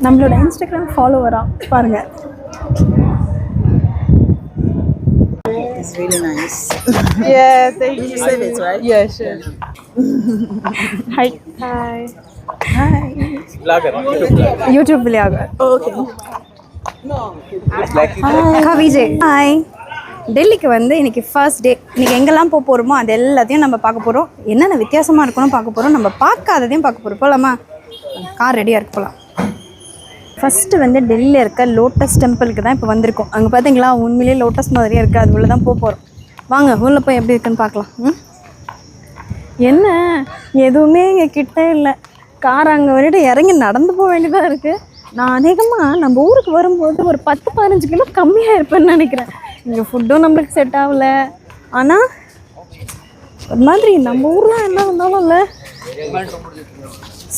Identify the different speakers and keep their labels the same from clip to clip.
Speaker 1: நம்மளோட இன்ஸ்டாகிராம் ஃபாலோவரா பாருங்க.
Speaker 2: It's really nice.
Speaker 1: Yeah, thank you.
Speaker 2: Save it, right?
Speaker 1: Yeah, sure. Hi. Hi. Hi.
Speaker 3: Vlogger,
Speaker 1: YouTube vlogger.
Speaker 2: Okay.
Speaker 1: Vijay. Hi. டெல்லிக்கு வந்து இன்னைக்கு first day. இன்னைக்கு எங்கெல்லாம் போக போகிறோமோ அது எல்லாத்தையும் நம்ம பார்க்க போகிறோம். என்னென்ன வித்தியாசமாக இருக்கணும் பார்க்க போகிறோம். நம்ம பார்க்காததையும் பார்க்க போகிறோம். போகலாமா? கார் ரெடியாக இருக்கு, போகலாம். ஃபஸ்ட்டு வந்து டெல்லியில் இருக்க லோட்டஸ் டெம்பிளுக்கு தான் இப்போ வந்திருக்கோம். அங்கே பார்த்தீங்களா, உண்மையிலேயே லோட்டஸ் மாதிரியே இருக்குது. அது உள்ளே தான் போக போகிறோம். வாங்க உள்ளே போய் எப்படி இருக்குன்னு பார்க்கலாம். என்ன எதுவுமே இங்கே கிட்டே இல்லை. கார் அங்கே வந்துட்டு இறங்கி நடந்து போக வேண்டியதாக இருக்குது. நான் அதிகமாக நம்ம ஊருக்கு வரும்போது ஒரு 10-15 கிலோ கம்மியாக இருப்பேன்னு நினைக்கிறேன். இங்கே ஃபுட்டும் நம்மளுக்கு செட் ஆகலை. ஆனால் ஒரு மாதிரி நம்ம ஊர்லாம் என்ன வந்தாலும் இல்லை,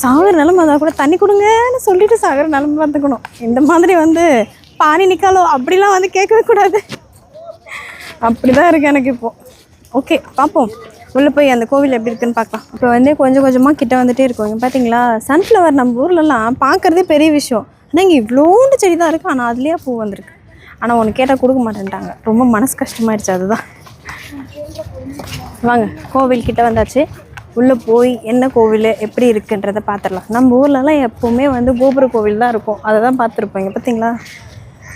Speaker 1: சாகிற நிலமை. அதான் கூட தண்ணி கொடுங்கன்னு சொல்லிட்டு சாகிற நிலமை பார்த்துக்கணும். இந்த மாதிரி வந்து பானி நிற்காலோ அப்படிலாம் வந்து கேட்கவே கூடாது. அப்படி தான் இருக்குது எனக்கு இப்போது. ஓகே, பார்ப்போம். உள்ளே போய் அந்த கோவில் எப்படி இருக்குன்னு பார்க்கலாம். இப்போ வந்து கொஞ்சம் கொஞ்சமாக கிட்ட வந்துகிட்டே இருக்கும். இங்கே பார்த்தீங்களா, சன்ஃப்ளவர் நம்ம ஊர்லலாம் பார்க்குறதே பெரிய விஷயம். ஆனால் இங்கே இவ்வளோண்டு செடி தான் இருக்குது. ஆனால் அதுலேயே பூ வந்திருக்கு. ஆனால் ஒன்று கேட்டால் கொடுக்க மாட்டேன்ட்டாங்க. ரொம்ப மனசு கஷ்டமாயிடுச்சு. அதுதான். வாங்க, கோவில் கிட்ட வந்தாச்சு. உள்ளே போய் என்ன கோவில் எப்படி இருக்குன்றதை பார்த்துடலாம். நம்ம ஊர்லலாம் எப்போவுமே வந்து கோபுர கோவில் தான் இருக்கும். அதை தான் பார்த்துருப்போம். இங்கே பார்த்தீங்களா,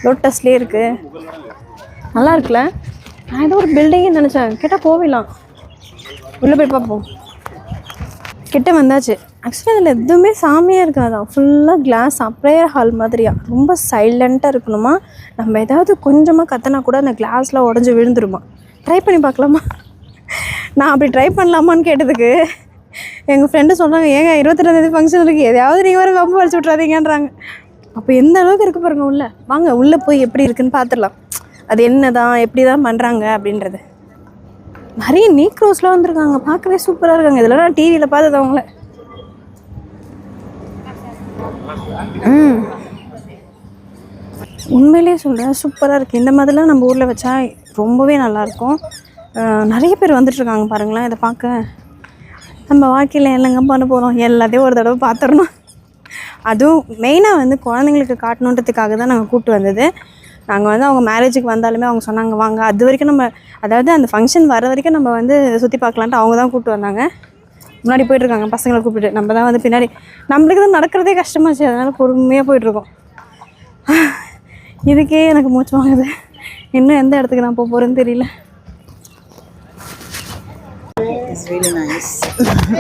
Speaker 1: லோட்டஸ்லேயே இருக்குது. நல்லா இருக்குல்ல? நான் ஏதோ ஒரு பில்டிங்னு நினச்சேன், கேட்டால் கோவிலாம். உள்ளே போய் பார்ப்போம். கிட்ட வந்தாச்சு. ஆக்சுவலி அதில் எதுவுமே சாமியாக இருக்காதான். ஃபுல்லாக கிளாஸ், ப்ரேயர் ஹால் மாதிரியா. ரொம்ப சைலண்ட்டாக இருக்கணுமா. நம்ம ஏதாவது கொஞ்சமாக கத்தினா கூட அந்த கிளாஸ்லாம் உடஞ்சி விழுந்துருமா. ட்ரை பண்ணி பார்க்கலாமா? நான் அப்படி ட்ரை பண்ணலாமான்னு கேட்டதுக்கு எங்கள் ஃப்ரெண்டு சொன்னாங்க, ஏங்க 22ஆந்தேதி ஃபங்க்ஷன் இருக்குது, எதையாவது நீங்கள் வர வம்பு வலிச்சு விட்றாதீங்கன்றாங்க. அப்போ எந்த அளவுக்கு இருக்குது பாருங்க உள்ளே. வாங்க உள்ளே போய் எப்படி இருக்குன்னு பார்த்துடலாம். அது என்ன தான், எப்படி தான் பண்ணுறாங்க அப்படின்றது. நிறைய நீக்ரோஸ்லாம் வந்திருக்காங்க. பார்க்கவே சூப்பராக இருக்காங்க. இதெல்லாம் நான் டிவியில் பார்த்தது அவங்கள. உண்மையிலே சொல்கிறேன், சூப்பராக இருக்குது. இந்த மாதிரிலாம் நம்ம ஊரில் வச்சா ரொம்பவே நல்லாயிருக்கும். நிறைய பேர் வந்துட்டுருக்காங்க பாருங்களேன். இதை பார்க்க நம்ம வாழ்க்கையில் என்னங்க பண்ண போகிறோம், எல்லாத்தையும் ஒரு தடவை பார்த்துடணும். அதுவும் மெயினாக வந்து குழந்தைங்களுக்கு காட்டணுன்றதுக்காக தான் நாங்கள் கூப்பிட்டு வந்தது. நாங்கள் வந்து அவங்க மேரேஜுக்கு வந்தாலுமே அவங்க சொன்னாங்க வாங்க, அது வரைக்கும் நம்ம, அதாவது அந்த ஃபங்க்ஷன் வர வரைக்கும் நம்ம வந்து சுற்றி பார்க்கலான்ட்டு அவங்க தான் கூப்பிட்டு வந்தாங்க. முன்னாடி போயிட்டுருக்காங்க பசங்களை கூப்பிட்டு. நம்ம தான் வந்து பின்னாடி. நம்மளுக்கு தான் நடக்கிறதே கஷ்டமாச்சு, அதனால் பொறுமையாக போயிட்டுருக்கோம். இதுக்கே எனக்கு மூச்சு வாங்குது. இன்னும் எந்த இடத்துக்கு நான் போக போகிறேன்னு தெரியல.
Speaker 2: It's really nice.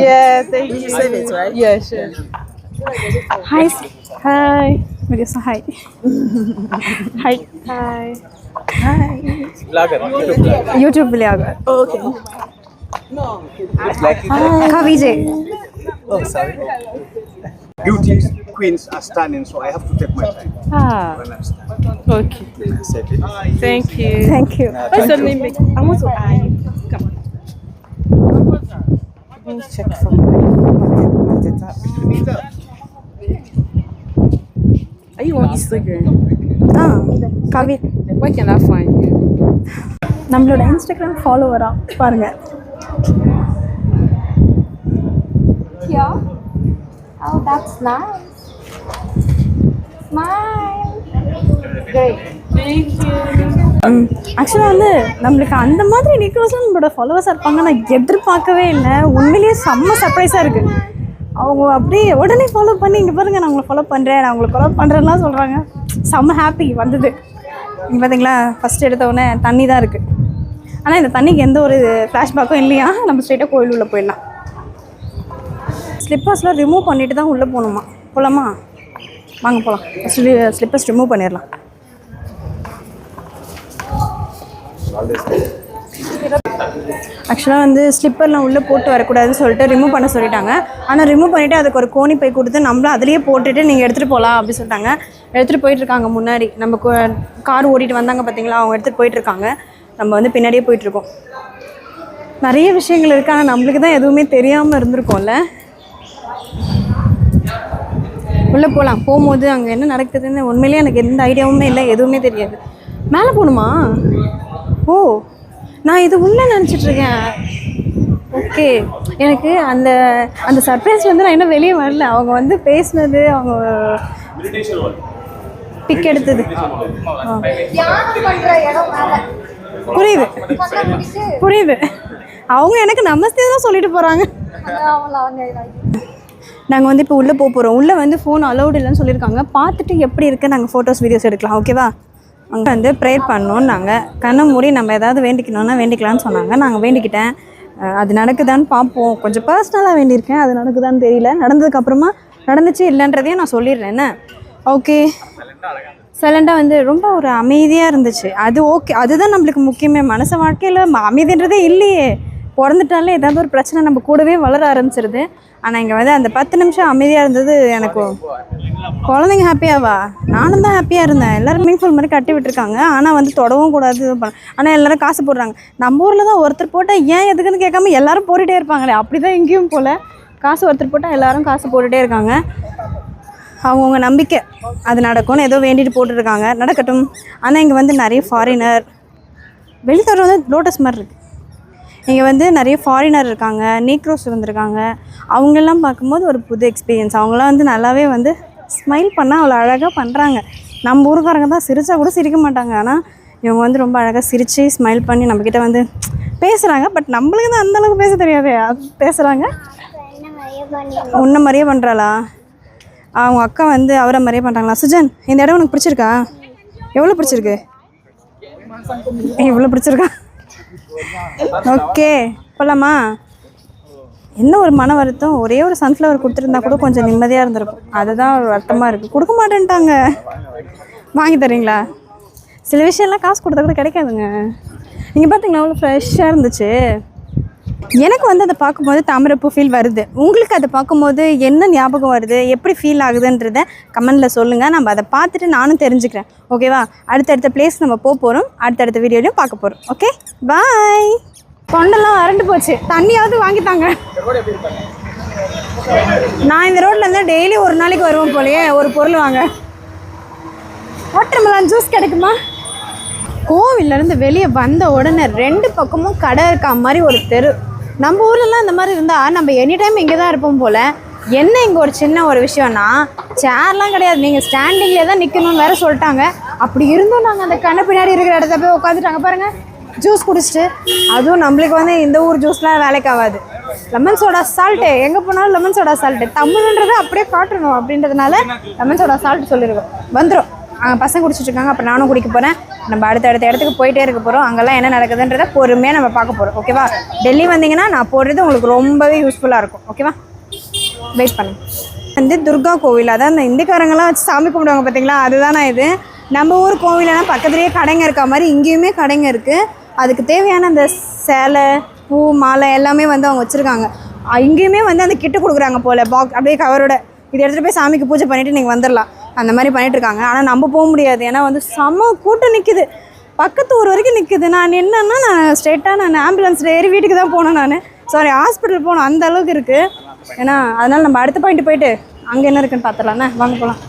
Speaker 1: Yeah, thank you.
Speaker 2: Save it, right?
Speaker 1: Yeah, sure. Hi. Hi. Hi. Hi. Hi. Hi.
Speaker 3: Vlogger,
Speaker 1: YouTube vlogger.
Speaker 2: Okay.
Speaker 1: Vijay.
Speaker 3: Oh, sorry. Beauties, queens are standing, so I have to take my time. When I'm standing.
Speaker 4: Okay.
Speaker 3: Set it.
Speaker 4: Thank you.
Speaker 1: Thank you.
Speaker 4: What's your name? I want to eye you. Come. Let me check for Are you on Instagram?
Speaker 1: Kavi.
Speaker 4: Where can I find you?
Speaker 1: நம்மளோட Instagram ஃபாலோவரா பாருங்க.
Speaker 5: Yeah. Oh, that's nice. Smile. Great.
Speaker 4: Thank you.
Speaker 1: ஆக்சுவலாக வந்து நம்மளுக்கு அந்த மாதிரி நிக்கோஸ்லாம் நம்மளோட ஃபாலோவர்ஸாக இருப்பாங்க. நான் எதிர்பார்க்கவே இல்லை. உண்மையிலேயே செம்ம சர்ப்ரைஸாக இருக்குது. அவங்க அப்படியே உடனே ஃபாலோ பண்ணி, இங்கே பாருங்கள் நான் உங்களை ஃபாலோ பண்ணுறேன், நான் உங்களை ஃபாலோ பண்ணுறேன்லாம் சொல்கிறாங்க. செம்ம ஹாப்பி வந்தது. இங்கே பார்த்தீங்களா, ஃபஸ்ட்டு எடுத்தோடனே தண்ணி தான் இருக்குது. ஆனால் இந்த தண்ணிக்கு எந்த ஒரு ஃப்ளாஷ்பேக்கும் இல்லையா. நம்ம ஸ்ட்ரெயிட்டாக கோயில் உள்ளே போயிடலாம். ஸ்லிப்பர்ஸ்லாம் ரிமூவ் பண்ணிட்டு தான் உள்ளே போகணுமா. போகலாமா? வாங்க போகலாம். ஃபஸ்ட்டு ஸ்லிப்பர்ஸ் ரிமூவ் பண்ணிடலாம். ஆக்சுவலாக வந்து ஸ்லிப்பர்லாம் உள்ளே போட்டு வரக்கூடாதுன்னு சொல்லிட்டு ரிமூவ் பண்ண சொல்லிட்டாங்க. ஆனால் ரிமூவ் பண்ணிவிட்டு அதுக்கு ஒரு கோணி பை கொடுத்து நம்மளும் அதிலேயே போட்டுட்டு நீங்கள் எடுத்துகிட்டு போகலாம் அப்படி சொல்லிட்டாங்க. எடுத்துகிட்டு போயிட்டுருக்காங்க. முன்னாடி நம்ம கார் ஓட்டிகிட்டு வந்தாங்க பார்த்தீங்களா, அவங்க எடுத்துகிட்டு போயிட்டுருக்காங்க. நம்ம வந்து பின்னாடியே போயிட்டுருக்கோம். நிறைய விஷயங்கள் இருக்குது, ஆனால் நம்மளுக்கு தான் எதுவுமே தெரியாமல் இருந்திருக்கோம்ல. உள்ளே போகலாம். போகும்போது அங்கே என்ன நடக்குதுன்னு உண்மையிலேயே எனக்கு எந்த ஐடியாவுமே இல்லை, எதுவுமே தெரியாது. மேலே போகணுமா? ஓ, நான் இது உள்ளே நினச்சிட்ருக்கேன். ஓகே, எனக்கு அந்த அந்த சர்ப்ரைஸ் வந்து நான் இன்னும் வெளியே வரல. அவங்க வந்து பேசினது, அவங்க பிக் எடுத்தது
Speaker 5: தியானம் பண்ற இடம் மேல
Speaker 1: புரியுது
Speaker 5: கண்ணை முடிச்சு
Speaker 1: புரியுது. அவங்க எனக்கு நமஸ்தே தான் சொல்லிட்டு போகிறாங்க. நாங்கள் வந்து இப்போ உள்ளே போகிறோம். உள்ளே வந்து ஃபோன் அலௌடு இல்லைன்னு சொல்லியிருக்காங்க. பார்த்துட்டு எப்படி இருக்குது நாங்கள் ஃபோட்டோஸ் வீடியோஸ் எடுக்கலாம். ஓகேவா? அங்கே வந்து ப்ரேயர் பண்ணோம். நாங்கள் கண்ணை மூடி நம்ம ஏதாவது வேண்டிக்கணும்னா வேண்டிக்கலான்னு சொன்னாங்க. நாங்கள் வேண்டிக்கிட்டேன். அது நடக்குதான்னு பார்ப்போம். கொஞ்சம் பர்சனலாக வேண்டியிருக்கேன். அது நடக்குதான்னு தெரியல. நடந்ததுக்கப்புறமா நடந்துச்சு இல்லைன்றதையும் நான் சொல்லிடுறேன். என்ன ஓகே சைலண்டாக வந்து ரொம்ப ஒரு அமைதியாக இருந்துச்சு. அது ஓகே, அதுதான் நம்மளுக்கு முக்கியமே. மனசு வாழ்க்கையில் அமைதின்றதே இல்லையே. பிறந்துட்டாலே ஏதாவது ஒரு பிரச்சனை நம்ம கூடவே வளர ஆரம்பிச்சிருது. ஆனால் இங்கே வந்து அந்த 10 நிமிஷம் அமைதியாக இருந்தது. எனக்கு குழந்தைங்க ஹாப்பியாவா? நானும் தான் ஹாப்பியாக இருந்தேன். எல்லோரும் ஸ்விம்மிங் பூல் மாதிரி கட்டி விட்டுருக்காங்க. ஆனால் வந்து தொடவும் கூடாது ஆனால் எல்லோரும் காசு போடுறாங்க. நம்ம ஊரில் தான் ஒருத்தர் போட்டால் ஏன் எதுக்குன்னு கேட்காம எல்லோரும் போட்டுகிட்டே இருப்பாங்களே. அப்படி தான் எங்கேயும் போல். காசு ஒருத்தர் போட்டால் எல்லோரும் காசு போட்டுகிட்டே இருக்காங்க. அவங்கவுங்க நம்பிக்கை அது நடக்கும்னு ஏதோ வேண்டிட்டு போட்டுருக்காங்க. நடக்கட்டும். ஆனால் இங்கே வந்து நிறைய ஃபாரினர் வெளித்தோட்டம் வந்து லோட்டஸ் மாதிரி இருக்குது. இங்கே வந்து நிறைய ஃபாரினர் இருக்காங்க, நீக்ரோஸ் வந்திருக்காங்க. அவங்களெல்லாம் பார்க்கும்போது ஒரு புது எக்ஸ்பீரியன்ஸ். அவங்களாம் வந்து நல்லாவே வந்து ஸ்மைல் பண்ணால் அவ்வளோ அழகாக பண்ணுறாங்க. நம்ம ஊருக்காரங்க தான் சிரித்தா கூட சிரிக்க மாட்டாங்க. ஆனால் இவங்க வந்து ரொம்ப அழகாக சிரித்து ஸ்மைல் பண்ணி நம்மக்கிட்ட வந்து பேசுகிறாங்க. பட் நம்மளுக்கு தான் அந்தளவுக்கு பேச தெரியாது. அது பேசுகிறாங்க. உன்ன மாதிரியே பண்ணுறாளா? அவங்க அக்கா வந்து அவரை மாதிரியே பண்ணுறாங்களா? சுஜன், இந்த இடம் உனக்கு பிடிச்சிருக்கா? எவ்வளோ பிடிச்சிருக்கு? எவ்வளோ பிடிச்சிருக்கா? ஓகே போகலாமா? என்ன ஒரு மன வருத்தம், ஒரே ஒரு சன்ஃப்ளவர் கொடுத்துருந்தா கூட கொஞ்சம் நிம்மதியாக இருந்திருக்கும். அதுதான் ஒரு வருத்தமாக இருக்குது. கொடுக்க மாட்டேன்ட்டாங்க. வாங்கி தரீங்களா? சில விஷயம்லாம் காசு கொடுத்தா கூட கிடைக்காதுங்க. நீங்கள் பார்த்தீங்களா அவ்வளோ ஃப்ரெஷ்ஷாக இருந்துச்சு. எனக்கு வந்து அதை பார்க்கும்போது தாமரைப்பூ ஃபீல் வருது. உங்களுக்கு அதை பார்க்கும்போது என்ன ஞாபகம் வருது, எப்படி ஃபீல் ஆகுதுன்றதை கமெண்டில் சொல்லுங்கள். நம்ம அதை பார்த்துட்டு நானும் தெரிஞ்சுக்கிறேன். ஓகேவா? அடுத்தடுத்த பிளேஸ் நம்ம போகிறோம். அடுத்தடுத்த வீடியோலையும் பார்க்க போகிறோம். Okay bye. தொண்டெல்லாம் வறண்டு போச்சு. தண்ணியாவது வாங்கித்தாங்க. நான் இந்த ரோட்டில் இருந்தால் டெய்லி ஒரு நாளைக்கு வருவோம் போலையே ஒரு பொருள் வாங்க. வாட்டர்மெலன் ஜூஸ் கிடைக்குமா? கோவிலேருந்து வெளியே வந்த உடனே 2 பக்கமும் கடை இருக்கா மாதிரி ஒரு தெரு. நம்ம ஊர்லலாம் இந்த மாதிரி இருந்தால் நம்ம எனி டைம் இங்கே தான் இருப்போம் போல். என்ன இங்கே ஒரு சின்ன ஒரு விஷயம்னா சேர்லாம் கிடையாது. நீங்கள் ஸ்டாண்டிங்லேயே தான் நிற்கணும்னு வேறு சொல்லிட்டாங்க. அப்படி இருந்தும் நாங்கள் அந்த கண்ணை பின்னாடி இருக்கிற இடத்த போய் உட்காந்துட்டாங்க பாருங்கள். ஜூஸ் குடிச்சிட்டு, அதுவும் நம்மளுக்கு வந்து இந்த ஊர் ஜூஸ்லாம் வேலைக்கு ஆகாது. லெமன் சோடா சால்ட்டு, எங்கே போனாலும் லெமன் சோடா சால்ட்டு. தமிழ்ன்றதை அப்படியே காட்டணும் அப்படின்றதுனால லெமன் சோடா சால்ட் சொல்லியிருக்கோம். வந்துடும். அங்கே பசங்க குடிச்சிட்ருக்காங்க. அப்புறம் நானும் குடிக்க போகிறேன். நம்ம அடுத்த இடத்துக்கு போயிட்டே இருக்க போகிறோம். அங்கெல்லாம் என்ன நடக்குதுன்றதை பொறுமையாக நம்ம பார்க்க போகிறோம். ஓகேவா? டெல்லி வந்தீங்கன்னா நான் போடுறது உங்களுக்கு ரொம்பவே யூஸ்ஃபுல்லாக இருக்கும். ஓகேவா? வெயிட் பண்ணுங்க. வந்து துர்கா கோவில், அதான் இந்த இந்திக்காரங்களாம் வச்சு சாமி கும்பிடுவாங்க பார்த்தீங்களா, அதுதானே இது. நம்ம ஊர் கோவிலெல்லாம் பக்கத்துலேயே கடைங்க இருக்க மாதிரி இங்கேயுமே கடைங்க இருக்குது. அதுக்கு தேவையான அந்த சேலை, பூ, மாலை எல்லாமே வந்து அவங்க வச்சுருக்காங்க. இங்கேயுமே வந்து அந்த கிட்டு கொடுக்குறாங்க போல் பாக்ஸ் அப்படியே கவரோட. இது எடுத்துகிட்டு போய் சாமிக்கு பூஜை பண்ணிவிட்டு நீங்கள் வந்துடலாம். அந்த மாதிரி பண்ணிகிட்ருக்காங்க. ஆனால் நம்ம போக முடியாது. ஏன்னா வந்து செம்ம கூட்டம் நிற்கிது. பக்கத்து ஊர் வரைக்கும் நிற்குது. நான் என்னன்னா நான் ஸ்ட்ரெயிட்டாக ஆம்புலன்ஸில் ஏறி வீட்டுக்கு தான் போகணும். ஹாஸ்பிட்டல் போகணும். அந்த அளவுக்கு இருக்குது. ஏன்னா அதனால் நம்ம அடுத்த பாயிண்ட் போயிட்டு அங்கே என்ன இருக்குன்னு பார்த்துடலாண்ணே. வாங்க போகலாம்.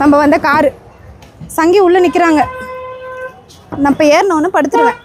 Speaker 1: நம்ம வந்த காரு சங்கி உள்ளே நிற்கிறாங்க. நான் இப்போ ஏறினோன்னு படுத்துருவேன்.